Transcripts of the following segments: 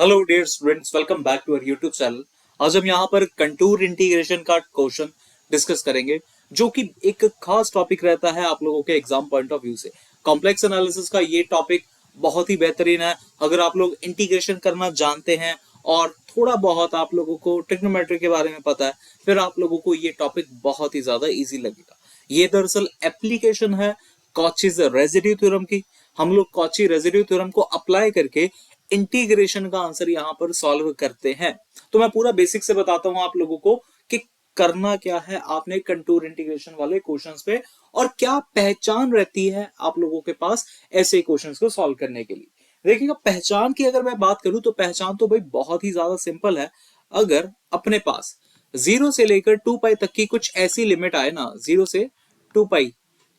Hello dear students, welcome back to our YouTube channel. आज हम यहाँ पर कंटूर इंटीग्रेशन का क्वेश्चन डिस्कस करेंगे, जो कि एक खास टॉपिक रहता है आप लोगों के एग्जाम पॉइंट ऑफ व्यू से। कॉम्प्लेक्स एनालिसिस का ये टॉपिक बहुत ही बेहतरीन है। अगर आप लोग इंटीग्रेशन करना जानते हैं और थोड़ा बहुत आप लोगों को ट्रिग्नोमेट्री के बारे में पता है, फिर आप लोगों को ये टॉपिक बहुत ही ज्यादा ईजी लगेगा। ये दरअसल एप्लीकेशन है कॉचीज रेजिड्यू थ्योरम की। हम लोग कॉची रेजिड्यू थ्योरम को अप्लाई करके इंटीग्रेशन का आंसर यहाँ पर सॉल्व करते हैं। तो मैं पूरा बेसिक से बताता हूं आप लोगों को कि करना क्या है आपने कंटूर इंटीग्रेशन वाले क्वेश्चंस पे, और क्या पहचान रहती है आप लोगों के पास ऐसे क्वेश्चंस को सॉल्व करने के लिए। देखिएगा, पहचान की अगर मैं बात करूं तो पहचान तो भाई बहुत ही ज्यादा सिंपल है। अगर अपने पास 0 से लेकर 2 पाई तक की कुछ ऐसी लिमिट आए ना, 0 से 2 पाई,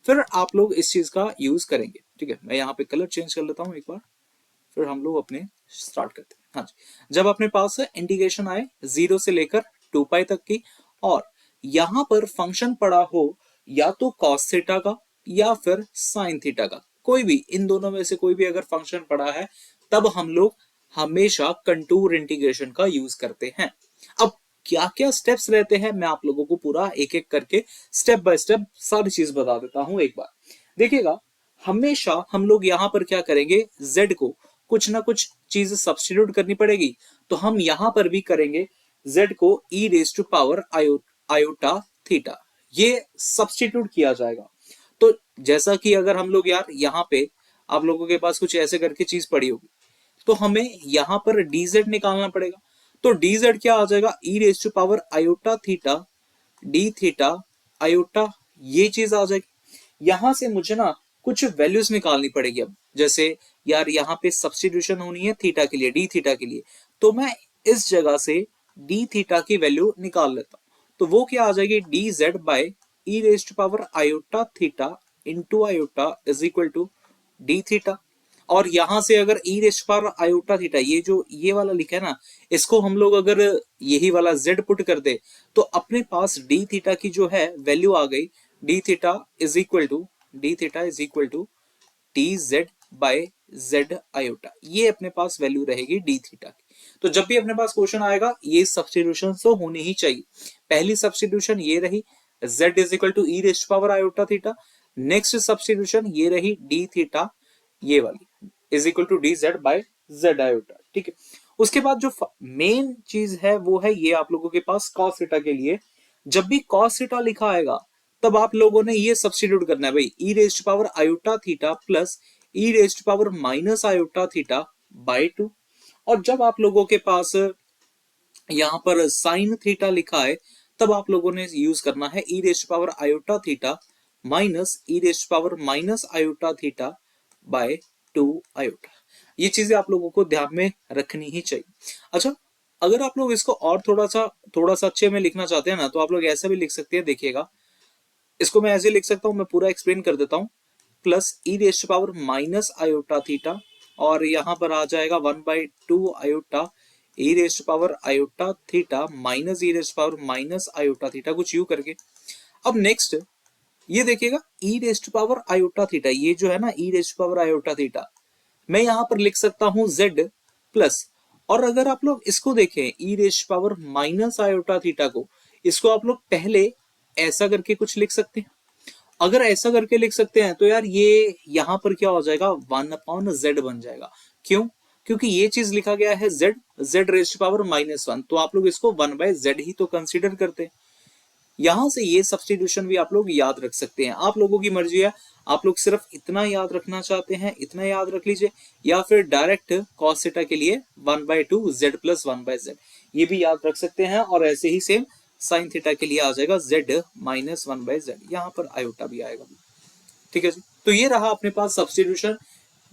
फिर आप लोग इस चीज का यूज करेंगे। ठीक है, मैं यहाँ पे कलर चेंज कर लेता हूं एक बार, फिर हम लोग अपने स्टार्ट करते हैं। हाँ जी, जब अपने पास इंटीग्रेशन आए 0 से लेकर 2 पाई तक की, और यहां पर फंक्शन पड़ा हो या तो कॉस थीटा का या फिर साइन थीटा का, कोई भी इन दोनों में से कोई भी अगर फंक्शन पड़ा है, तब हम लोग हमेशा कंटूर इंटीग्रेशन का यूज करते हैं। अब क्या क्या स्टेप्स रहते हैं, मैं आप लोगों को पूरा एक एक करके स्टेप बाय स्टेप सारी चीज बता देता हूं एक बार। देखिएगा, हमेशा हम लोग यहां पर क्या करेंगे, z को कुछ ना कुछ चीज सब्स्टिट्यूट करनी पड़ेगी। तो हम यहां पर भी करेंगे, z को e raise to power iota theta, ये सब्स्टिट्यूट किया जाएगा। तो जैसा कि अगर हम लोग यार यहाँ पे आप लोगों के पास कुछ ऐसे करके चीज पड़ी होगी, तो हमें यहां पर dz निकालना पड़ेगा। तो dz क्या आ जाएगा, e raise to power iota theta d theta iota, ये चीज आ जाएगी। यहां से मुझे ना कुछ वैल्यूज निकालनी पड़ेगी। अब जैसे यार यहाँ पे सब्स्टिट्यूशन होनी है थीटा के लिए, डी थीटा के लिए, तो मैं इस जगह से डी थीटा की वैल्यू निकाल लेता हूं। तो वो क्या आ जाएगी, d z by e raise to power iota theta into iota is equal to d theta. और यहां से अगर e raise power iota theta, ये जो ये वाला लिखा है ना, इसको हम लोग अगर यही वाला जेड पुट कर दे, तो अपने पास डी थीटा की जो है वैल्यू आ गई, d theta is equal to d theta is equal to t z by z iota, ये अपने पास वैल्यू रहेगी डी थीटा की। तो जब भी अपने पास क्वेश्चन आएगा, ये सब्स्टिट्यूशन तो होनी ही चाहिए। पहली सब्स्टिट्यूशन ये रही, z is equal to e raise power iota theta. Next substitution ये रही डी थीटा, ये वाली is equal to d z by z iota. ठीक है, उसके बाद जो मेन चीज है वो है ये आप लोगों के पास कॉस थीटा के लिए, जब भी कॉस थीटा लिखा आएगा, तब आप लोगों ने ये सब्स्टिट्यूट करना है भाई, e raise to power iota theta plus e raise to power minus iota theta by 2। और जब आप लोगों के पास यहाँ पर साइन थीटा लिखा है, तब आप लोगों ने यूज करना है e raise to power iota theta minus e raise to power minus iota theta by 2 iota. ये चीजें आप लोगों को ध्यान में रखनी ही चाहिए। अच्छा, अगर आप लोग इसको और थोड़ा सा अच्छे में लिखना चाहते हैं ना, तो आप लोग ऐसा भी लिख सकते हैं। देखिएगा, इसको मैं ऐसे लिख सकता हूं, मैं पूरा एक्सप्लेन कर देता हूं। Plus e raise to power minus iota theta, और यहां पर आ जाएगा 1/2 iota e raise to power iota theta minus e raise to power minus iota theta, कुछ यू करके। अब नेक्स्ट ये देखिएगा, e raise to power iota theta, ये जो है ना e raise to power iota theta, मैं यहां पर लिख सकता हूं z प्लस, और अगर आप लोग इसको देखें e raise power minus iota theta को, इसको आप लोग पहले ऐसा करके कुछ लिख सकते हैं। अगर ऐसा करके लिख सकते हैं तो यार ये यहां पर क्या हो जाएगा, 1/z बन जाएगा। क्यों? क्योंकि ये चीज लिखा गया है z रेज पावर -1, तो आप लोग इसको 1/z ही तो कंसीडर करते हैं। यहां से ये सब्स्टिट्यूशन भी आप लोग याद रख सकते हैं, आप लोगों की मर्जी है। आप लोग सिर्फ इतना याद रखना चाहते हैं, इतना याद रख लीजिए, या फिर डायरेक्ट कॉस थीटा के लिए 1/2 z प्लस 1/z, ये भी याद रख सकते हैं। और ऐसे ही सेम साइन थीटा के लिए आ जाएगा z माइनस 1/z, यहाँ पर आयोटा भी आएगा। ठीक है जी, तो ये रहा अपने पास सब्स्टिट्यूशन,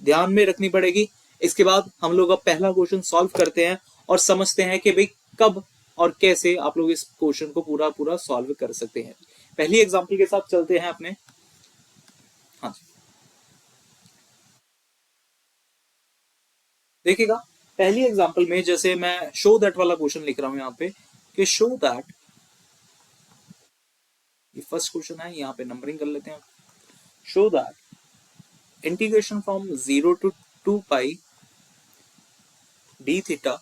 ध्यान में रखनी पड़ेगी। इसके बाद हम लोग अब पहला क्वेश्चन सॉल्व करते हैं और समझते हैं कि भाई कब और कैसे आप लोग इस क्वेश्चन को पूरा पूरा सॉल्व कर सकते हैं। पहली एग्जांपल के साथ चलते हैं अपने। हाँ जी, देखिएगा, पहली एग्जांपल में जैसे मैं शो दैट वाला क्वेश्चन लिख रहा हूं यहाँ पे, कि शो दैट, ये फर्स्ट क्वेश्चन है, यहाँ पे नंबरिंग कर लेते हैं। Show that integration from 0 to 2 pi d theta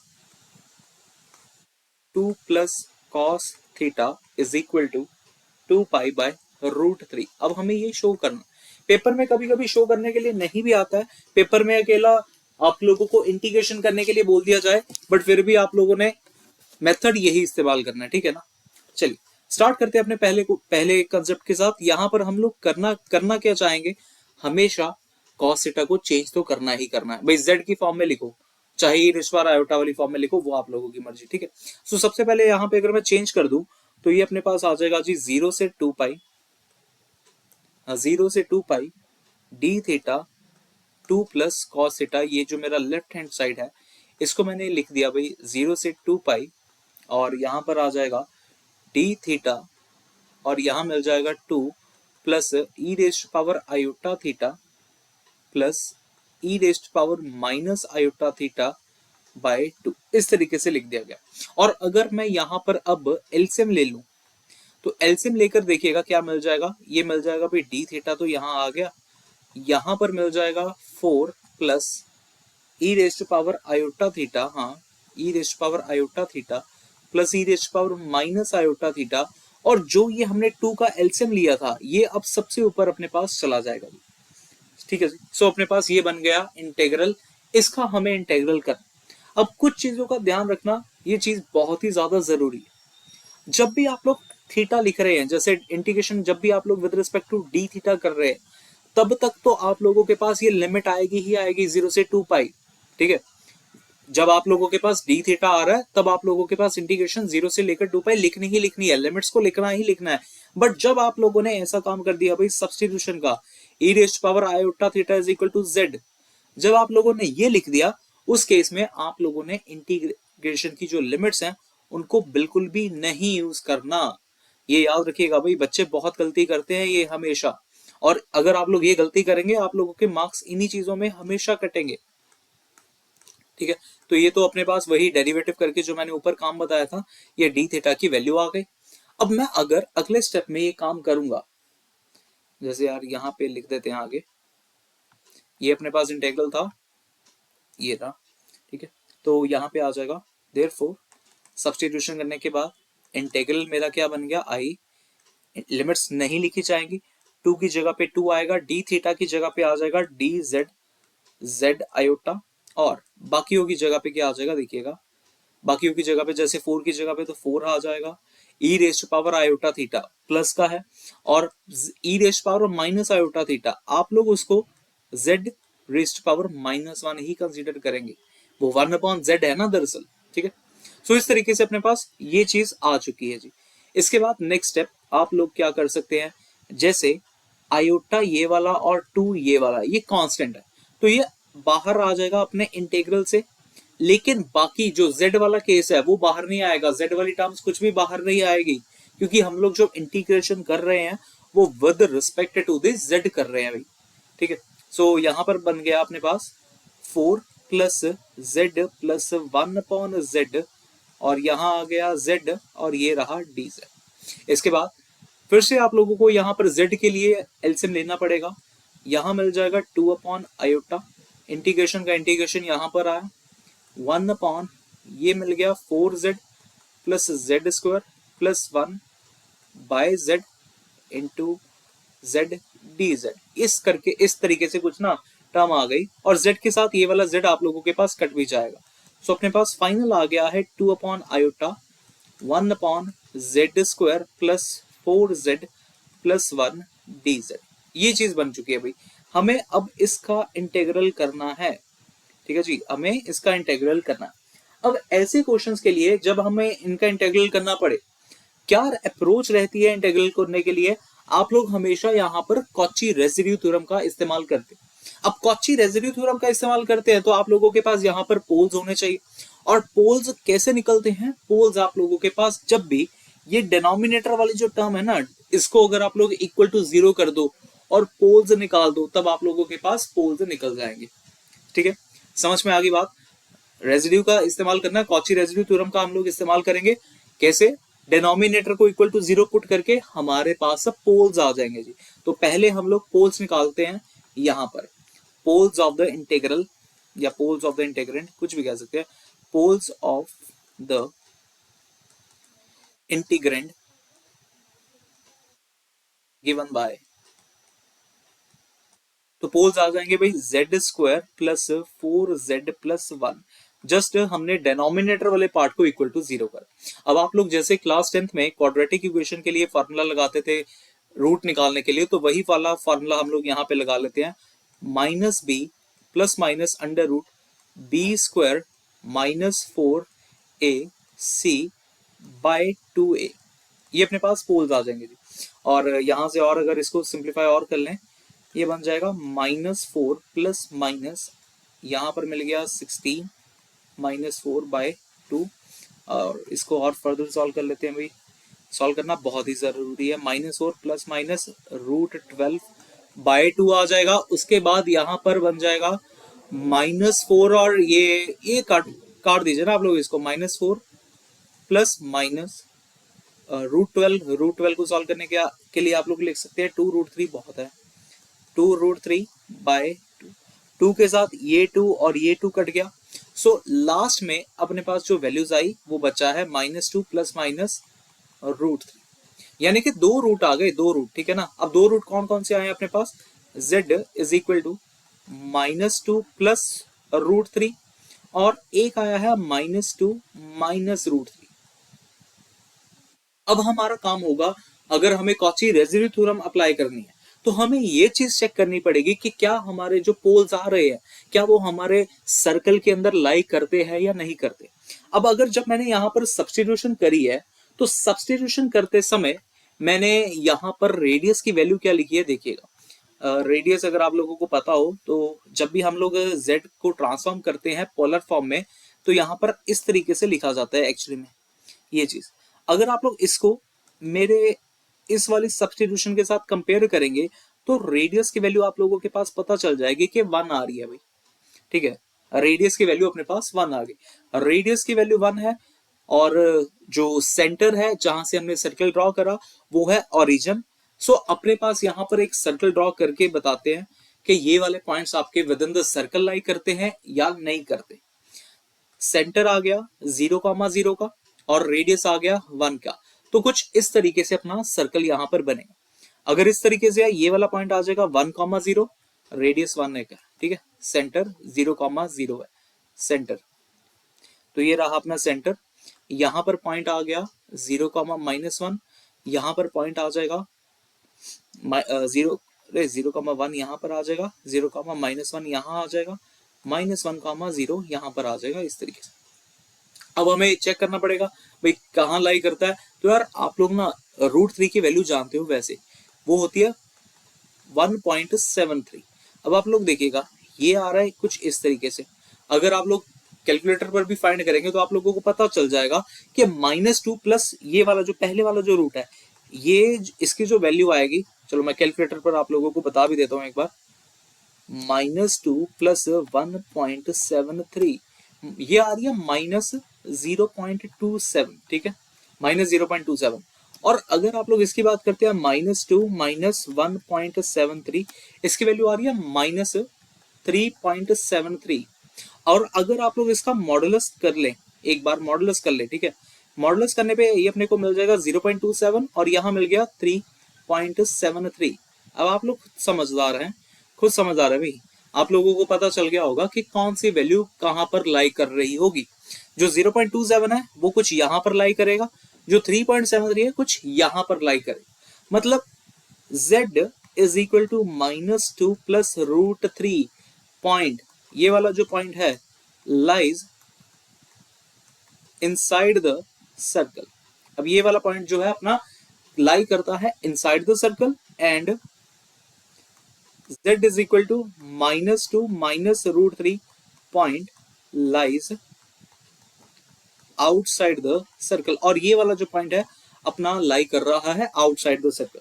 2 plus cos theta is equal to 2 pi by √3। अब हमें ये शो करना, पेपर में कभी कभी शो करने के लिए नहीं भी आता है, पेपर में अकेला आप लोगों को इंटीग्रेशन करने के लिए बोल दिया जाए, बट फिर भी आप लोगों ने मेथड यही इस्तेमाल करना है, ठीक है ना। चलिए स्टार्ट करते हैं अपने पहले कंसेप्ट के साथ। यहां पर हम लोग करना क्या चाहेंगे, हमेशा कॉस थीटा को चेंज तो करना ही करना है भाई, जेड की फॉर्म में लिखो, चाहे रिश्वार आयोटा वाली फॉर्म में लिखो, वो आप लोगों की मर्जी, ठीक है। सो सबसे पहले यहाँ पे अगर मैं चेंज कर दूं तो ये अपने पास आ जाएगा जी 0 से 2 पाई, 0 से 2 pi d theta 2 plus cos theta. ये जो मेरा लेफ्ट हैंड साइड है इसको मैंने लिख दिया भाई 0 से 2 पाई, और यहाँ पर आ जाएगा डी थीटा, और यहाँ मिल जाएगा 2 plus e raised power iota theta plus e raised power minus iota theta by 2। इस तरीके से लिख दिया गया। और अगर मैं यहाँ पर अब एलसीएम ले लूं तो एलसीएम लेकर देखिएगा क्या मिल जाएगा, ये मिल जाएगा भाई डी थीटा तो यहाँ आ गया, यहाँ पर मिल जाएगा 4 plus e raised power iota theta, हाँ e raised power iota theta plus e raised power minus iota theta, और जो ये हमने 2 का एलसीएम लिया था ये अब सबसे ऊपर अपने पास चला जाएगा, ठीक है जी। सो अपने पास ये बन गया इंटेग्रल, इसका हमें इंटेग्रल कर। अब कुछ चीजों का ध्यान रखना, ये चीज बहुत ही ज्यादा जरूरी है। जब भी आप लोग थीटा लिख रहे हैं, जैसे इंटीग्रेशन जब भी आप लोग with respect to d theta कर रहे हैं, तब तक तो आप लोगों के पास ये लिमिट आएगी ही आएगी 0 से 2 पाई, ठीक है। जब आप लोगों के पास डी थीटा आ रहा है तब आप लोगों के पास इंटीग्रेशन 0 से लेकर 2 पाई लिखनी ही लिखनी है, लिमिट्स को लिखना ही लिखना है। बट जब आप लोगों ने ऐसा काम कर दिया भाई सब्स्टिट्यूशन का, e raised power iota theta is equal to z, जब आप लोगों ने ये लिख दिया, उस केस में आप लोगों ने इंटीग्रेशन की जो लिमिट्स हैं उनको बिल्कुल भी नहीं यूज करना। ये याद रखिएगा भाई, बच्चे बहुत गलती करते हैं ये हमेशा, और अगर आप लोग ये गलती करेंगे आप लोगों के मार्क्स इन्हीं चीजों में हमेशा कटेंगे, ठीक है। तो ये तो अपने पास वही डेरिवेटिव करके जो मैंने ऊपर काम बताया था, ये डी थीटा की वैल्यू आ गई। अब मैं अगर अगले स्टेप में ये काम करूंगा, जैसे यार यहाँ पे लिख देते हैं आगे, ये अपने पास इंटेग्रल था, ये था, ठीक है। तो यहाँ पे आ जाएगा देयरफॉर सब्स्टिट्यूशन करने के बाद इंटेग्रल मेरा क्या बन गया, आई, लिमिट्स नहीं लिखी जाएंगी, 2 की जगह पे 2 आएगा, डी थीटा की जगह पे आ जाएगा डी जेड, जेड आयोटा, और बाकियों की जगह पे क्या आ जाएगा देखिएगा, बाकियों की जगह पे जैसे 4 की जगह पे तो 4 आ जाएगा, e raised power iota theta plus का है, और e raised power minus iota theta आप लोग उसको जेड रेस्ट पावर -1 ही कंसीडर करेंगे, वो 1/z है ना दरअसल, ठीक है। सो इस तरीके से अपने पास ये चीज आ चुकी है जी। इसके बाद नेक्स्ट स्टेप आप लोग क्या कर सकते हैं, जैसे आयोटा ये वाला और 2 ये वाला ये कांस्टेंट है, तो ये बाहर आ जाएगा अपने इंटीग्रल से, लेकिन बाकी जो z वाला केस है वो बाहर नहीं आएगा, z वाली टर्म्स कुछ भी बाहर नहीं आएगी, क्योंकि हम लोग जो इंटीग्रेशन कर रहे हैं वो with respect to this z कर रहे हैं भाई, ठीक है। सो यहाँ पर बन गया अपने पास 4 प्लस जेड प्लस 1/z, और यहाँ आ गया z, और ये रहा dz। इसके बाद फिर से आप लोगों को यहाँ पर z के लिए एलसीएम लेना पड़ेगा, यहाँ मिल जाएगा 2/आयोटा, इंटीग्रेशन का इंटीग्रेशन यहाँ पर आया 1/ ये मिल गया 4z plus z square plus 1 by z into z dz। इस करके इस तरीके से कुछ ना टर्म आ गई, और z के साथ ये वाला z आप लोगों के पास कट भी जाएगा। सो अपने पास फाइनल आ गया है 2/आयोटा 1/z square plus 4z plus 1 dz। ये चीज बन चुकी है भाई, हमें अब इसका इंटेग्रल करना है, ठीक है जी, हमें इसका इंटेग्रल करना है। अब ऐसे क्वेश्चंस के लिए जब हमें इनका इंटेग्रल करना पड़े, क्या अप्रोच रहती है इंटेग्रल करने के लिए, आप लोग हमेशा यहाँ पर कॉची रेसिड्यू थ्योरम का इस्तेमाल करते हैं। अब कॉची रेसिड्यू थ्योरम का इस्तेमाल करते हैं तो आप लोगों के पास यहाँ पर पोल्स होने चाहिए, और पोल्स कैसे निकलते हैं, पोल्स आप लोगों के पास जब भी ये डिनोमिनेटर वाली जो टर्म है ना, इसको अगर आप लोग इक्वल टू 0 कर दो और पोल्स निकाल दो, तब आप लोगों के पास पोल्स निकल जाएंगे, ठीक है। समझ में आ गई बात। रेसिड्यू का इस्तेमाल करना, कॉची रेसिड्यू थ्योरम का हम लोग इस्तेमाल करेंगे, कैसे, डिनोमिनेटर को इक्वल टू 0 पुट करके हमारे पास सब पोल्स आ जाएंगे जी। तो पहले हम लोग पोल्स निकालते हैं, यहाँ पर पोल्स ऑफ द इंटीग्रल या पोल्स ऑफ द इंटीग्रेंड, कुछ भी कह सकते हैं, poles of the integrand given by, तो पोल्स आ जाएंगे भाई z² प्लस 4z+1। जस्ट हमने डेनोमिनेटर वाले पार्ट को इक्वल टू 0 कर। अब आप लोग जैसे क्लास 10th में क्वाड्रेटिक इक्वेशन के लिए फॉर्मूला लगाते थे रूट निकालने के लिए, तो वही वाला फॉर्मूला हम लोग यहाँ पे लगा लेते हैं, -b plus minus under root b² -4ac/2a। ये अपने पास पोल्स आ जाएंगे जी। और यहां से और अगर इसको सिंप्लीफाई और कर लें, ये बन जाएगा -4 प्लस माइनस, यहाँ पर मिल गया 16 -4/2। और इसको और फर्दर सॉल्व कर लेते हैं भाई, सॉल्व करना बहुत ही जरूरी है। -4 प्लस माइनस √12/2 आ जाएगा। उसके बाद यहाँ पर बन जाएगा -4 और ये काट दीजिए ना आप लोग इसको, -4 प्लस माइनस √12 को सॉल्व करने के लिए आप लोग लिख सकते हैं 2√3 बहुत है, 2√3/2। 2 के साथ ये 2 और ये 2 कट गया। सो लास्ट में अपने पास जो वैल्यूज आई वो बचा है -2 प्लस माइनस √3, यानी कि 2 रूट आ गए, 2 रूट, ठीक है ना। अब 2 रूट कौन कौन से आए अपने पास, z is equal to -2 plus √3 और एक आया है -2 माइनस √3। अब हमारा काम होगा, अगर हमें कॉची रेसिड्यू थ्योरम अप्लाई करनी है तो हमें ये चीज चेक करनी पड़ेगी कि क्या हमारे जो पोल्स आ रहे हैं क्या वो हमारे सर्कल के अंदर लाई करते हैं या नहीं करते। अब अगर जब मैंने यहाँ पर सब्स्टिट्यूशन करी है तो सब्स्टिट्यूशन करते समय मैंने यहाँ पर रेडियस की वैल्यू क्या लिखी है देखिएगा। रेडियस अगर आप लोगों को पता हो तो जब भी हम लोग z को ट्रांसफॉर्म करते हैं पोलर फॉर्म में तो यहाँ पर इस तरीके से लिखा जाता है एक्चुअली में ये चीज। अगर आप लोग इसको मेरे इस वाली सब्स्टिट्यूशन के साथ कंपेयर करेंगे तो रेडियस की वैल्यू आप लोगों के पास पता चल जाएगी कि 1 आ रही है भाई, ठीक है। रेडियस की वैल्यू अपने पास 1 आ गई, रेडियस की वैल्यू 1 है। और जो सेंटर है जहां से हमने सर्कल ड्रॉ करा वो है ओरिजिन। सो अपने पास यहाँ पर एक सर्कल ड्रॉ करके बताते हैं कि ये वाले पॉइंट्स आपके विद इन द सर्कल लाई करते हैं या नहीं करते। सेंटर आ गया 0,0 का और रेडियस आ गया 1 का, तो कुछ इस तरीके से अपना सर्कल यहां पर बनेगा। अगर इस तरीके से ये वाला पॉइंट आ जाएगा 1,0, रेडियस 1 है, ठीक है। सेंटर 0,0 है सेंटर, तो ये रहा अपना सेंटर। यहां पर पॉइंट आ गया 0,-1, यहां पर पॉइंट आ जाएगा 0,1 यहाँ पर आ जाएगा, 0,-1 यहाँ आ जाएगा, -1,0 यहाँ पर आ जाएगा इस तरीके से। अब हमें चेक करना पड़ेगा भाई कहाँ लाई करता है। तो यार आप लोग ना √3 की वैल्यू जानते हो, वैसे वो होती है 1.73। अब आप लोग देखिएगा ये आ रहा है कुछ इस तरीके से। अगर आप लोग कैलकुलेटर पर भी फाइंड करेंगे तो आप लोगों को पता चल जाएगा कि -2 प्लस ये वाला जो पहले वाला जो रूट है ये इसकी जो वैल्यू आएगी, चलो मैं कैलकुलेटर पर आप लोगों को बता भी देता हूँ एक बार, -2 प्लस 1.73 ये आ रही है -0.27, ठीक है, -0.27। और अगर आप लोग इसकी बात करते हैं -2 माइनस 1.73, इसकी वैल्यू आ रही है -3.73। और अगर आप लोग इसका मॉडुलस कर लें, एक बार मॉडुलस कर लें, ठीक है, मॉडुलस करने पे ये अपने को मिल जाएगा 0.27 और यहाँ मिल गया 3.73। अब आप लोग समझदार हैं, खुद समझदार है भाई, आप लोगों को पता चल गया होगा कि कौन सी वैल्यू कहां पर लाई कर रही होगी। जो 0.27 है वो कुछ यहां पर लाई करेगा, जो 3.73 है कुछ यहां पर लाई करेगा। मतलब z is equal to -2 plus √3 point, ये वाला जो पॉइंट है लाइज इनसाइड द सर्कल। अब ये वाला पॉइंट जो है अपना लाई करता है inside the circle and z is equal to -2 minus √3 point lies outside the circle। और ये वाला जो पॉइंट है अपना लाई कर रहा है आउटसाइड द सर्कल।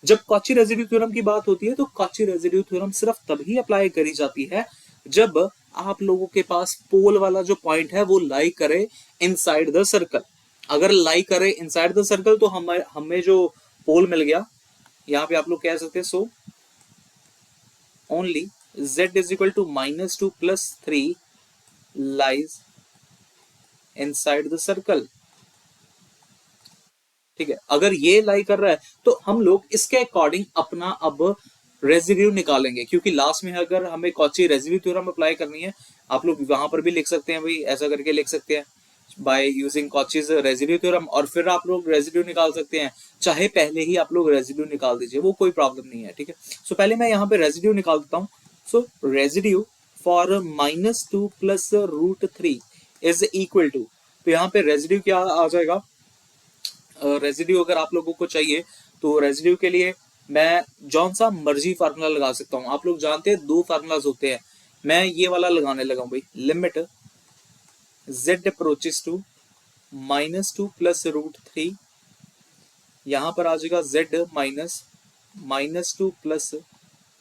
जब कॉची रेसिड्यू थ्योरम की बात होती है तो कॉची रेसिड्यू थ्योरम सिर्फ तभी अप्लाई करी जाती है जब आप लोगों के पास पोल वाला जो पॉइंट है वो लाई करे इनसाइड द सर्कल। अगर लाई करे इनसाइड द सर्कल तो हमें जो पोल मिल गया, यहाँ पे आप लोग कह सकते हैं so only z is equal to -2 + 3 lies inside the circle. ठीक है, अगर ये लाई कर रहा है तो हम लोग इसके अकॉर्डिंग अपना अब रेजिड्यू निकालेंगे, क्योंकि लास्ट में अगर हमें कॉची रेजिड्यू थ्योरम अप्लाई करनी है, आप लोग वहां पर भी लिख सकते हैं भाई, ऐसा करके लिख सकते हैं by using Cauchy's residue theorem, और फिर आप लोग रेजिड्यू निकाल सकते हैं, चाहे पहले ही आप लोग रेजिड्यू निकाल दीजिए, वो कोई प्रॉब्लम नहीं है। ठीक है, सो पहले मैं यहाँ पे रेजिड्यू निकाल देता हूँ। So residue for -2 + √3 is equal to, तो यहाँ पे रेजिड्यू क्या आ जाएगा, रेजिड्यू अगर आप लोगों को चाहिए तो रेजिड्यू के लिए मैं जौन सा मर्जी फार्मूला लगा सकता हूँ। आप लोग जानते हैं दो फार्मूलाज होते हैं, मैं ये वाला लगाने लगा हूं भाई, लिमिट z अप्रोचेस टू -2 + √3, यहां पर आ जाएगा z -2 +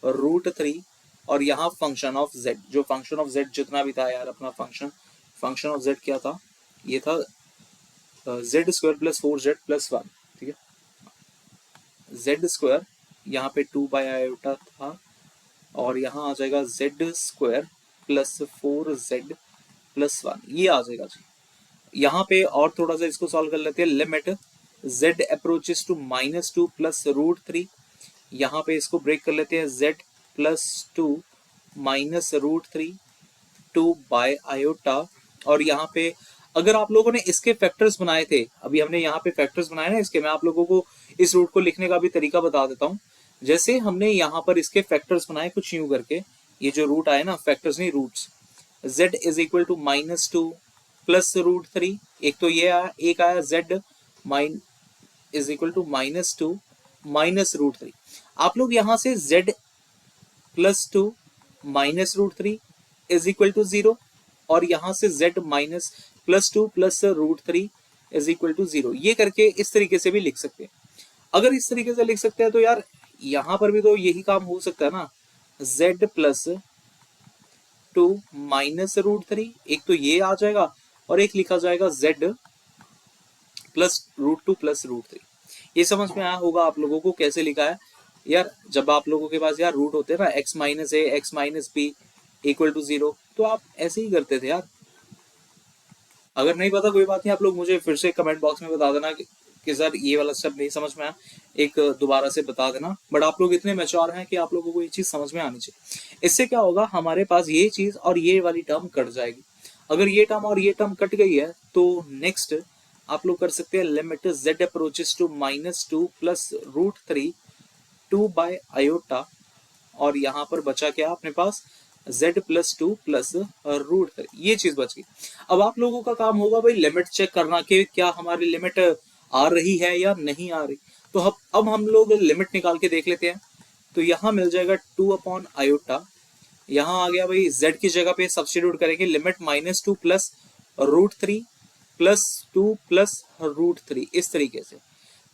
√3, और यहाँ फंक्शन ऑफ z, जो फंक्शन ऑफ z जितना भी था यार अपना फंक्शन ऑफ z क्या था, ये था z² + 4z + 1। ठीक है, z² यहाँ पे 2/i था, और यहाँ आ जाएगा z² + 4z + 1, ये आ जाएगा जी। यहाँ पे और थोड़ा सा इसको सॉल्व कर लेते हैं, लिमिट z अप्रोचेस टू -2 + √3, यहाँ पे इसको ब्रेक कर लेते हैं, z + 2 -√3 2/i, और यहाँ पे अगर आप लोगों ने इसके फैक्टर्स बनाए थे, अभी हमने यहाँ पे फैक्टर्स बनाए ना इसके, मैं आप लोगों को इस रूट को लिखने का भी तरीका बता देता हूँ। जैसे हमने यहाँ पर इसके फैक्टर्स बनाए कुछ यूं करके, ये जो रूट आए ना, फैक्टर्स नहीं roots, z is equal to -2 + √3, एक तो ये आया, एक आया z इज इक्वल टू -2 -√3। आप लोग यहाँ से z + 2 -√3 इज इक्वल टू 0, और यहां से z -+2 + √3 इज इक्वल टू 0, ये करके इस तरीके से भी लिख सकते हैं। अगर इस तरीके से लिख सकते हैं तो यार यहां पर भी तो यही काम हो सकता है ना, z + 2 -√3, एक तो ये आ जाएगा, और एक लिखा जाएगा z + √2 + √3। ये समझ में आया होगा आप लोगों को कैसे लिखा है यार, जब आप लोगों के पास यार रूट होते हैं ना x - a x - b = 0, तो आप ऐसे ही करते थे यार। अगर नहीं पता कोई बात नहीं, आप लोग मुझे फिर से कमेंट बॉक्स में बता देना कि सर ये वाला स्टेप नहीं समझ में आया, एक दोबारा से बता देना। बट आप लोग इतने मैच्योर हैं कि आप लोगों को ये चीज समझ में आनी चाहिए। इससे क्या होगा, हमारे पास ये चीज और ये वाली टर्म कट जाएगी। अगर ये टर्म और ये टर्म कट गई है तो नेक्स्ट आप लोग कर सकते हैं, limit z approaches to -2 + √3 2/i, और यहाँ पर बचा क्या अपने पास, z + 2 + √3, ये चीज बच गई। अब आप लोगों का काम होगा भाई लिमिट चेक करना कि क्या हमारी लिमिट आ रही है या नहीं आ रही। तो अब हम लोग लिमिट निकाल के देख लेते हैं। तो यहाँ मिल जाएगा 2/i, यहाँ आ गया भाई z की जगह पे सब्स्टिट्यूट करेंगे, लिमिट -2 + √3 + 2 + √3, इस तरीके से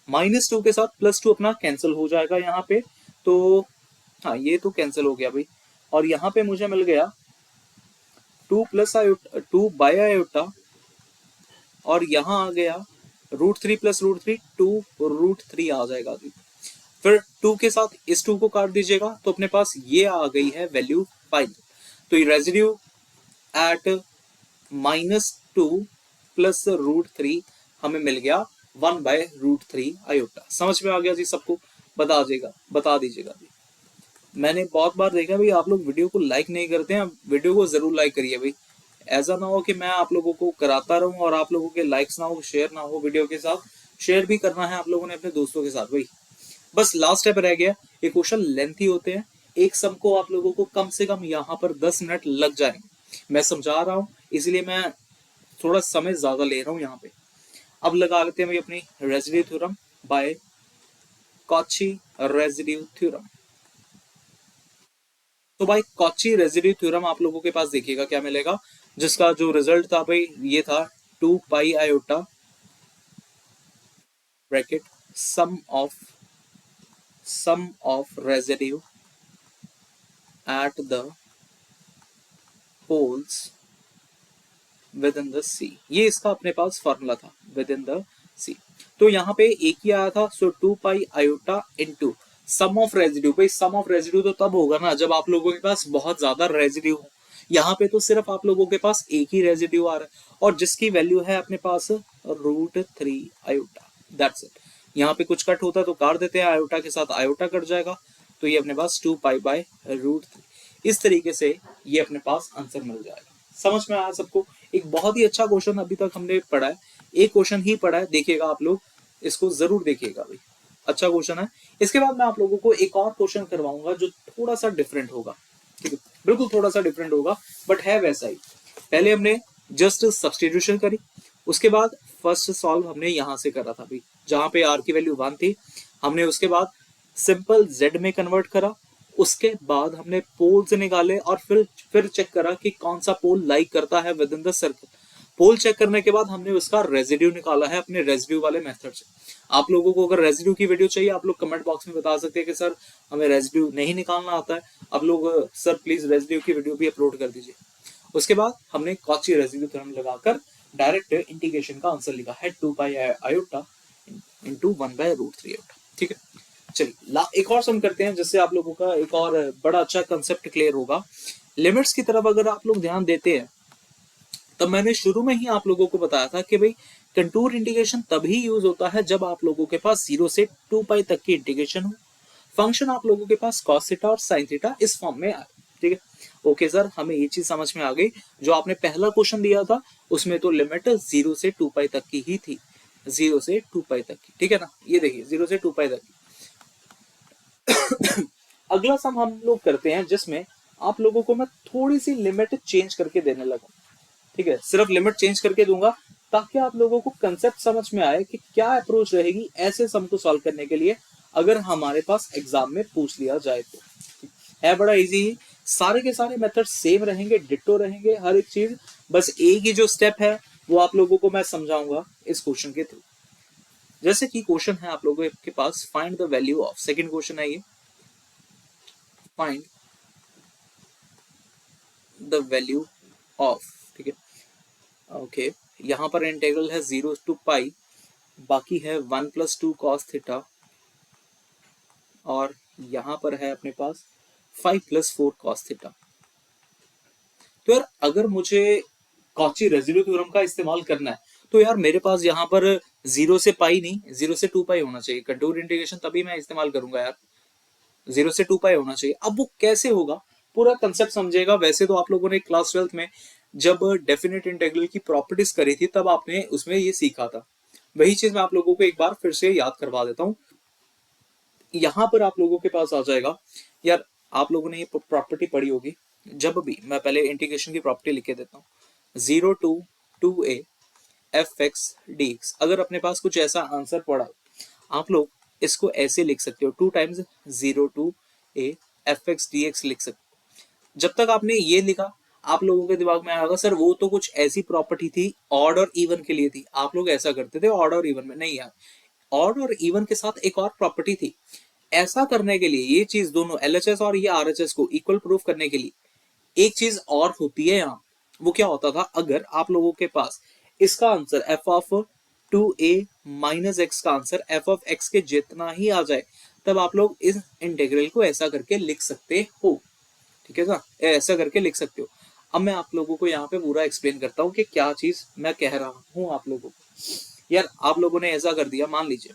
-2 के साथ +2 अपना कैंसिल हो जाएगा यहाँ पे, तो हाँ ये तो कैंसिल हो गया भाई, और यहाँ पे मुझे मिल गया 2/i, और यहाँ आ गया √3 + √3 2√3 आ जाएगा अभी। फिर 2 के साथ इस 2 को काट दीजिएगा, तो अपने पास ये आ गई है वैल्यू 5। तो ये रेजिड्यू एट -2 + √3 हमें मिल गया 1/√3i। समझ में आ गया जी सबको, बता दीजिएगा। मैंने बहुत बार देखा भाई आप लोग वीडियो को लाइक नहीं करते हैं, वीडियो को जरूर लाइक करिए भाई, ऐसा ना हो कि मैं आप लोगों को कराता रहूं और आप लोगों के लाइक्स ना हो, शेयर ना हो वीडियो के साथ। शेयर भी करना है आप लोगों ने अपने दोस्तों के साथ भाई। बस लास्ट स्टेप रह गया, ये क्वेश्चन लेंथी होते हैं, एक सम को आप लोगों को कम से कम यहाँ पर 10 मिनट लग जाएंगे। मैं समझा रहा हूँ इसलिए मैं थोड़ा समय ज्यादा ले रहा हूँ यहाँ पे। अब लगा लेते हैं भाई अपनी residue theorem by Cauchy residue theorem. तो भाई कॉची रेजिड्यू थ्योरम आप लोगों के पास देखिएगा क्या मिलेगा, जिसका जो रिजल्ट था भाई ये था 2πi bracket sum of residue at the poles within the C, ये इसका अपने पास फॉर्मूला था, विद इन द सी। तो यहाँ पे एक ही आया था, so 2πi into sum of residue, भाई सम ऑफ रेजिड्यू तो तब होगा ना जब आप लोगों के पास बहुत ज्यादा रेजिड्यू हो। यहाँ पे तो सिर्फ आप लोगों के पास एक ही रेजिड्यू आ रहा है और जिसकी वैल्यू है अपने पास √3 आयोटा, दैट्स इट। यहाँ पे कुछ कट होता है तो काट देते हैं, आयोटा के साथ आयोटा कट जाएगा, तो ये अपने पास 2π/√3। इस तरीके से ये अपने पास आंसर मिल जाएगा। समझ में आया सबको? एक बहुत ही अच्छा क्वेश्चन अभी तक हमने पढ़ा है, एक क्वेश्चन ही पढ़ा है, देखिएगा आप लोग, इसको जरूर देखिएगा भाई, अच्छा क्वेश्चन है। इसके बाद मैं आप लोगों को एक और क्वेश्चन करवाऊंगा जो थोड़ा सा डिफरेंट होगा, ठीक है, बिल्कुल थोड़ा सा डिफरेंट होगा बट है वैसा ही। पहले हमने जस्ट सब्सटीट्यूशन करी, उसके बाद फर्स्ट सॉल्व हमने यहां से करा था भाई, जहां पे आर की वैल्यू 1 थी, हमने उसके बाद सिंपल जेड में कन्वर्ट करा, उसके बाद हमने पोल्स निकाले और फिर चेक करा कि कौन सा पोल लाइक करता है within the circle. Pole check करने के बाद हमने उसका रेजिड्यू निकाला है अपने रेजिड्यू वाले मेथड से। आप लोगों को अगर रेजिड्यू की वीडियो चाहिए आप लोग कमेंट बॉक्स में बता सकते हैं कि सर हमें रेजिड्यू नहीं निकालना आता है, आप लोग सर प्लीज रेजिड्यू की वीडियो भी अपलोड कर दीजिए। उसके बाद हमने कॉची रेजिड्यू थ्योरम लगाकर डायरेक्ट इंटीग्रेशन का आंसर लिखा है 2π/आयोटा इंटू 1/√3 आयोटा, ठीक है। चलिए एक और सम करते हैं जिससे आप लोगों का एक और बड़ा अच्छा कंसेप्ट क्लियर होगा। लिमिट्स की तरफ अगर आप लोग ध्यान देते हैं, तब मैंने शुरू में ही आप लोगों को बताया था कि भाई कंटूर इंटीग्रेशन तभी यूज होता है जब आप लोगों के पास 0 से 2π तक की इंटीग्रेशन हो, फंक्शन आप लोगों के पास cos थीटा और sin थीटा इस फॉर्म में आए, ठीक है। ओके सर, हमें ये चीज समझ में आ गई। जो आपने पहला क्वेश्चन दिया था उसमें तो लिमिट 0 से 2π तक की ही थी, 0 से 2π तक की, ठीक है ना। ये देखिए 0 से 2π तक की। अगला सम हम लोग करते हैं जिसमें आप लोगों को मैं थोड़ी सी लिमिट चेंज करके देने लगा, ठीक है, सिर्फ लिमिट चेंज करके दूंगा ताकि आप लोगों को कंसेप्ट समझ में आए कि क्या अप्रोच रहेगी ऐसे सम को सॉल्व करने के लिए अगर हमारे पास एग्जाम में पूछ लिया जाए तो। है बड़ा इजी ही, सारे के सारे मेथड सेम रहेंगे, डिट्टो रहेंगे हर एक चीज, बस एक ही जो स्टेप है वो आप लोगों को मैं समझाऊंगा इस क्वेश्चन के थ्रू। जैसे कि क्वेश्चन है आप लोगों के पास, find the value of, second question है ये, फाइंड द वैल्यू ऑफ, ठीक है। ओके यहाँ पर इंटीग्रल है 0 to π, बाकी है 1 + 2 cos थीटा, और यहाँ पर है अपने पास 5 + 4 cos थीटा। तो यार अगर मुझे कॉची रेसिड्यू थ्योरम का इस्तेमाल करना है तो यार मेरे पास यहाँ पर 0 से π नहीं 0 से 2π होना चाहिए, कंटूर इंटीग्रेशन तभी मैं इस्तेमाल करूंगा यार, 0 से 2π होना चाहिए। अब वो कैसे होगा पूरा कंसेप्ट समझेगा। वैसे तो आप लोगों ने क्लास 12th में जब डेफिनेट इंटीग्रल की प्रॉपर्टीज करी थी तब आपने उसमें ये सीखा था, वही चीज मैं आप लोगों को एक बार फिर से याद करवा देता हूँ। यहाँ पर आप लोगों के पास आ जाएगा यार, आप लोगों ने ये प्रॉपर्टी पढ़ी होगी, जब भी मैं पहले इंटीग्रेशन की प्रॉपर्टी लिख के देता हूँ, 0 to 2a f(x)dx। अगर अपने पास कुछ ऐसा आंसर पड़ा आप लोग इसको ऐसे लिख सकते हो, 2 टाइम्स 0 to a f(x)dx लिख सकते हो। जब तक आपने ये लिखा आप लोगों के दिमाग में आएगा सर वो तो कुछ ऐसी प्रॉपर्टी थी ऑड और इवन के लिए थी, आप लोग ऐसा करते थे ऑड और इवन में। नहीं यार, ऑड और इवन के साथ एक और प्रॉपर्टी थी। ऐसा करने के लिए ये चीज दोनों LHS और ये RHS को इक्वल प्रूफ करने के लिए एक चीज और होती है यहाँ। वो क्या होता था, अगर आप लोगों के पास इसका आंसर f(2a - x) का आंसर f(x) के जितना ही आ जाए तब आप लोग इस इंटीग्रल को ऐसा करके लिख सकते हो, ठीक है ना, ऐसा करके लिख सकते हो। अब मैं आप लोगों को यहाँ पे पूरा एक्सप्लेन करता हूँ कि क्या चीज मैं कह रहा हूँ आप लोगों को। यार आप लोगों ने ऐसा कर दिया, मान लीजिए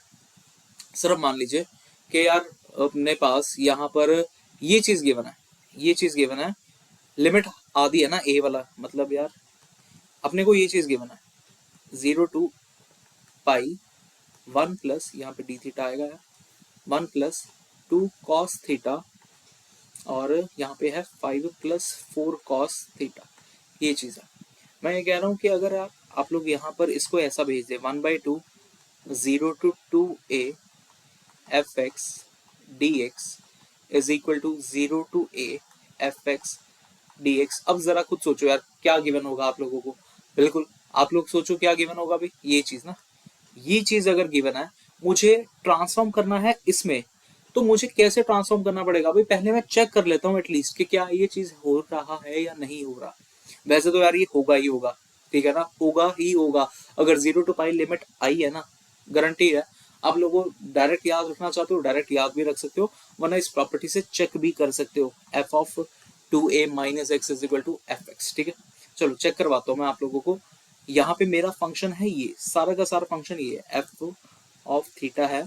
सिर्फ मान लीजिए कि यार अपने पास यहाँ पर ये चीज गिवन है, ये चीज गिवन है, लिमिट आदि है ना a वाला, मतलब यार अपने को ये चीज गिवन है 0 to π 1 + यहाँ पे d थीटा आएगा यार, 1 + 2 cos थीटा, और यहाँ पे है 5 + 4 cos थीटा। ये चीज है, मैं ये कह रहा हूँ कि अगर आप लोग यहाँ पर इसको ऐसा भेज दे 1/2 0 to 2a f(x)dx is equal to 0 to a f(x)dx। अब जरा खुद सोचो यार क्या गिवन होगा आप लोगों को, बिल्कुल आप लोग सोचो क्या गिवन होगा भाई, ये चीज ना, ये चीज अगर गिवन है मुझे ट्रांसफॉर्म करना है इसमें, तो मुझे कैसे ट्रांसफॉर्म करना पड़ेगा भाई, पहले मैं चेक कर लेता हूँ एटलीस्ट कि क्या ये चीज हो रहा है या नहीं हो रहा। वैसे तो यार ये होगा ही होगा, ठीक है ना, होगा ही होगा। अगर 0 to π लिमिट आई है ना, गारंटी है, आप लोगों डायरेक्ट याद रखना चाहते हो डायरेक्ट याद भी रख सकते हो, वरना इस प्रॉपर्टी से चेक भी कर सकते हो, f of 2a minus x is equal to f x. ठीक है, चलो चेक करवाता हूँ मैं आप लोगों को। यहाँ पे मेरा फंक्शन है ये सारा का सारा फंक्शन ये है, एफ ऑफ थीटा है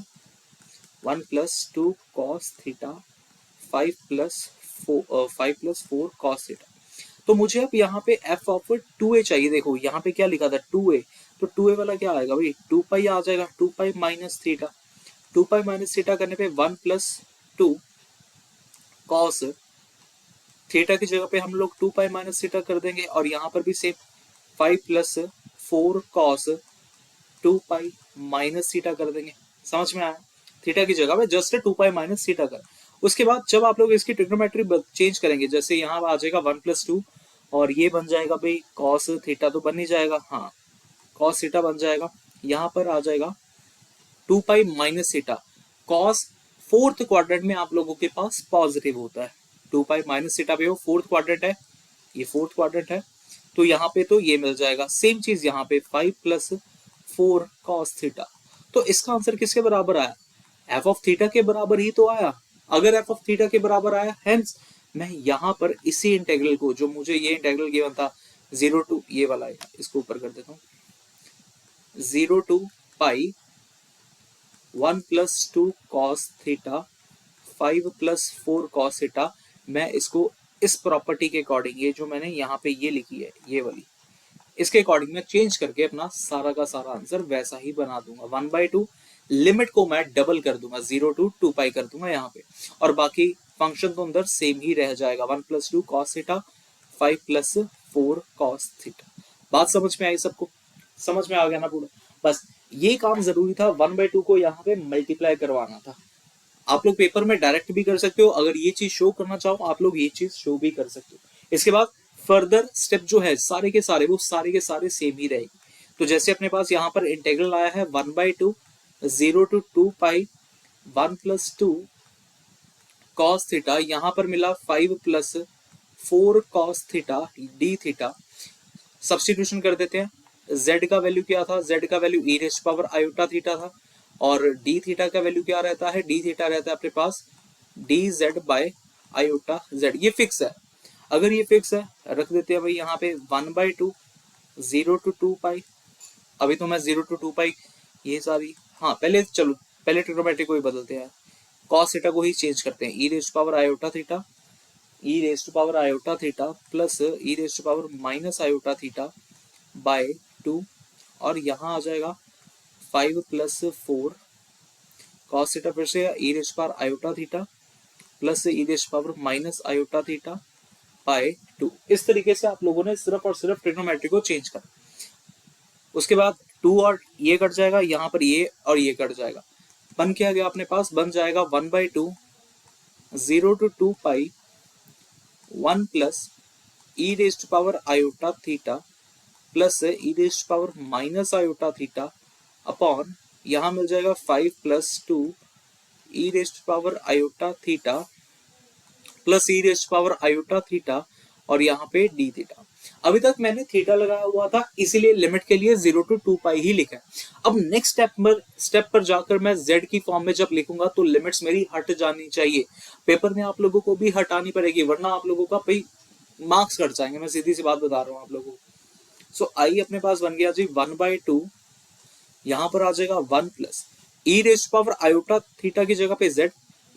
1 plus 2 cos theta 5 plus 4 cos theta. तो मुझे अब यहाँ पे एफ ऑफ 2a चाहिए। देखो यहाँ पे क्या लिखा था 2a, तो 2a वाला क्या आएगा भाई 2 पाई आ जाएगा, 2 pi minus theta, 2 pi minus theta करने पे 1 प्लस 2 कॉस थीटा की जगह पे हम लोग 2 पाई माइनस थीटा कर देंगे, और यहाँ पर भी same 5 plus 4 cos 2 pi minus theta कर देंगे। समझ में आया, थीटा की जगह पे जस्ट 2 पाई माइनस थीटा कर। उसके बाद जब आप लोग इसकी ट्रिग्नोमेट्री चेंज करेंगे, जैसे यहाँ आ जाएगा 1 प्लस 2 और ये बन जाएगा भाई कॉस थीटा, तो बन ही जाएगा, हाँ कॉस थीटा बन जाएगा। यहाँ पर आ जाएगा 2 pi minus theta, cos fourth quadrant में आप लोगों के पास पॉजिटिव होता है, 2 पाई माइनस थीटा पे वो फोर्थ क्वाड्रेंट है, ये फोर्थ क्वाड्रेंट है, तो यहाँ पे तो ये मिल जाएगा। सेम चीज यहाँ पे 5 प्लस 4 कॉस थीटा। तो इसका आंसर किसके बराबर आया, एफ ऑफ थीटा के बराबर ही तो आया। अगर एफ ऑफ थीटा के बराबर आया, हेंस मैं यहाँ पर इसी इंटेग्रल को, जो मुझे ये इंटेग्रल गिवन था 0 टू ये वाला है, इसको ऊपर कर देता हूँ, 0 to pi 1 plus 2 cos theta 5 plus 4 cos theta, मैं इसको इस प्रॉपर्टी के अकॉर्डिंग, ये जो मैंने यहाँ पे ये लिखी है ये वाली, इसके अकॉर्डिंग मैं चेंज करके अपना सारा का सारा आंसर वैसा ही बना दूंगा। 1/2 लिमिट को मैं डबल कर दूंगा, 0 टू 2 पाई कर दूंगा यहाँ पे, और बाकी फंक्शन तो अंदर सेम ही रह जाएगा, 1 plus 2 cos theta 5 plus 4 cos theta. बात समझ में आई सबको, समझ में आ गया ना पूरा। बस ये काम जरूरी था, 1/2 को यहाँ पे मल्टीप्लाई करवाना था। आप लोग पेपर में डायरेक्ट भी कर सकते हो, अगर ये चीज शो करना चाहो आप लोग ये चीज शो भी कर सकते हो। इसके बाद फर्दर स्टेप जो है सारे के सारे वो सारे के सारे सेम ही रहेगी। तो जैसे अपने पास यहाँ पर इंटेग्रल आया है 1/2 0 to 2 pi 1 plus 2 cos theta, यहाँ पर मिला 5 plus 4 cos theta d theta. Substitution कर देते हैं, z का वैल्यू क्या था, z का value e raise to power iota theta था, और d थीटा का वैल्यू क्या रहता है, d थीटा रहता है अपने पास dz बाय आयोटा z। ये फिक्स है, अगर ये फिक्स है रख देते हैं भाई यहाँ पे 1/2 0 टू 2 पाई। अभी तो मैं 0 टू 2 पाई ये सारी, हाँ पहले चलो पहले ट्रिग्नोमेट्री को ही बदलते हैं, कॉस थीटा को ही चेंज करते हैं, e raise to power iota theta, e raise to power iota theta plus e raise to power minus iota theta by 2, और यहाँ आ जाएगा 5 प्लस 4 कॉस थीटा, फिर से e raise to power iota theta plus e raise to power minus iota theta by 2। इस तरीके से आप लोगों ने सिर्फ और सिर्फ ट्रिग्नोमेट्री को चेंज कर। उसके बाद 2 और ये कट जाएगा, यहाँ पर ये और ये कट जाएगा, बन क्या गया अपने पास, बन जाएगा 1/2 0 to 2 pi 1 plus e raise to power iota theta plus e raise to power minus iota theta upon यहाँ मिल जाएगा 5 plus 2 e raise to power iota theta plus e raise to power iota theta, और यहाँ पे d theta. अभी तक मैंने theta लगाया हुआ था इसीलिए लिमिट के लिए 0 टू 2 पाई ही लिखा है। अब नेक्स्ट स्टेप पर जाकर मैं z की फॉर्म में जब लिखूंगा तो लिमिट्स मेरी हट जानी चाहिए, पेपर में आप लोगों को भी हटानी पड़ेगी, वरना आप लोगों का भाई मार्क्स कट जाएंगे, मैं सीधी सी बात बता रहा हूँ आप लोगों को। सो आई अपने पास बन गया जी 1/2, यहाँ पर आ जाएगा 1 plus e raise to power iota theta की जगह पे z,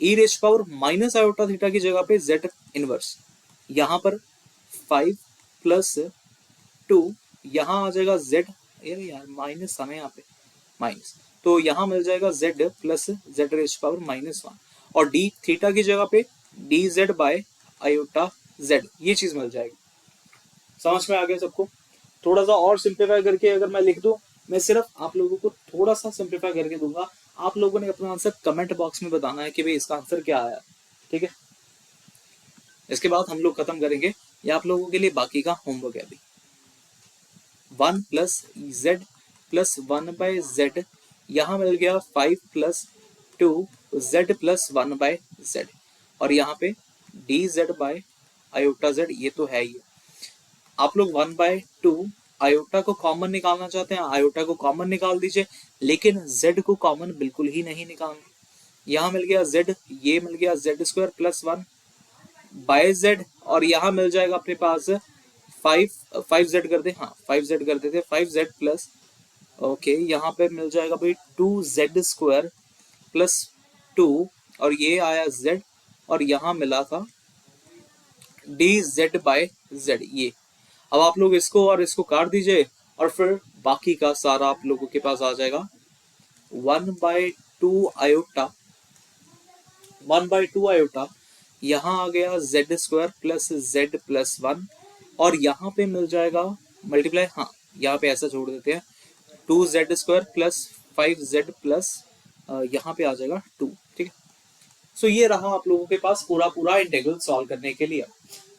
e raise to power minus iota theta की जगह पे z इनवर्स, यहाँ पर 5 प्लस 2, यहाँ आ जाएगा z, यार माइनस था ना यहाँ पे माइनस, तो यहाँ मिल जाएगा z plus z raise to power -1, और d थीटा की जगह पे dz बाय आयोटा z, ये चीज मिल जाएगी। समझ में आ गया सबको। थोड़ा सा और सिंप्लीफाई करके अगर मैं लिख दूं, मैं सिर्फ आप लोगों को थोड़ा सा सिंप्लीफाई करके दूंगा, आप लोगों ने अपना आंसर कमेंट बॉक्स में बताना है कि भाई इसका आंसर क्या आया, ठीक है। इसके बाद हम लोग खत्म करेंगे, ये आप लोगों के लिए बाकी का होमवर्क है अभी। 1 प्लस z प्लस 1/z, यहाँ मिल गया 5 प्लस 2 z प्लस 1/z, और यहाँ पे dz बाय आयोटा z, ये तो है ही। आप लोग 1/2 आयोटा को कॉमन निकालना चाहते हैं, आयोटा को कॉमन निकाल दीजिए, लेकिन z को कॉमन बिल्कुल ही नहीं निकालना। यहाँ मिल गया z, ये मिल गया z square plus 1 by z, और यहाँ मिल जाएगा अपने पास 5z कर दे, हाँ 5z कर देते, 5z प्लस ओके, यहाँ पे मिल जाएगा भाई 2z स्क्वायर प्लस 2, और ये आया z, और यहाँ मिला था dz बाय z ये। अब आप लोग इसको और इसको काट दीजिए, और फिर बाकी का सारा आप लोगों के पास आ जाएगा 1/2 आयोटा, 1/2 आयोटा, यहाँ आ गया z square plus z plus 1, और यहाँ पे मिल जाएगा मल्टीप्लाई, हाँ यहाँ पे ऐसा छोड़ देते हैं 2z square plus 5z plus यहाँ पे आ जाएगा 2, ठीक है। सो ये रहा आप लोगों के पास पूरा इंटीग्रल सॉल्व करने के लिए।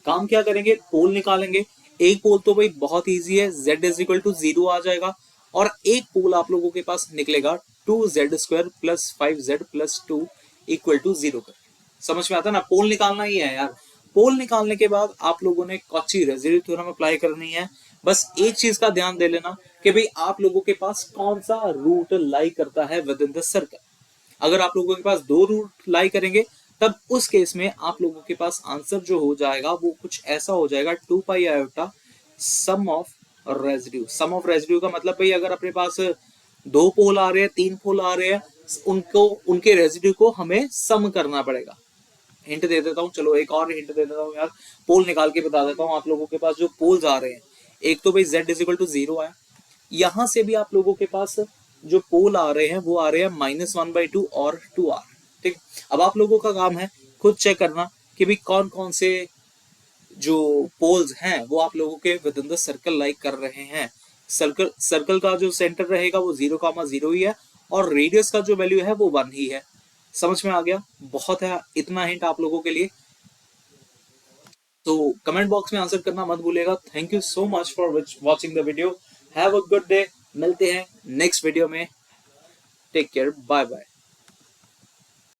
काम क्या करेंगे, पोल निकालेंगे। एक पोल तो भाई बहुत इजी है, z इज इक्वल टू 0 आ जाएगा, और एक पोल आप लोगों के पास निकलेगा 2z square plus 5z plus 2 equal to 0 कर। समझ में आता है ना, पोल निकालना ही है यार। पोल निकालने के बाद आप लोगों ने कॉची रेसिड्यू थ्योरम अप्लाई करनी है। बस एक चीज का ध्यान दे लेना कि भाई आप लोगों के पास कौन सा रूट लाई करता है विद इन द सर्कल। अगर आप लोगों के पास 2 रूट लाई करेंगे, तब उस केस में आप लोगों के पास आंसर जो हो जाएगा वो कुछ ऐसा हो जाएगा 2 pi iota sum of residue. Sum of residue का मतलब भाई अगर अपने पास 2 पोल आ रहे हैं, 3 पोल आ रहे हैं, उनको उनके रेसिड्यू को हमें सम करना पड़ेगा। हिंट दे देता हूँ, चलो एक और हिंट दे देता हूँ यार, पोल निकाल के बता देता हूँ। आप लोगों के पास जो पोल्स आ रहे हैं, एक तो भाई z इज इक्वल टू 0 आया, यहां से भी आप लोगों के पास जो पोल आ रहे हैं वो आ रहे हैं -1/2 और 2r, ठीक। अब आप लोगों का काम है खुद चेक करना कि भाई कौन कौन से जो पोल्स हैं वो आप लोगों के with in the circle like कर रहे हैं। सर्कल का जो सेंटर रहेगा वो 0,0 ही है, और रेडियस का जो वैल्यू है वो 1 ही है। समझ में आ गया, बहुत है इतना हिंट आप लोगों के लिए। तो कमेंट बॉक्स में आंसर करना मत भूलिएगा। Thank you so much for watching the video. Have a good day. मिलते हैं नेक्स्ट वीडियो में। Take care, bye bye.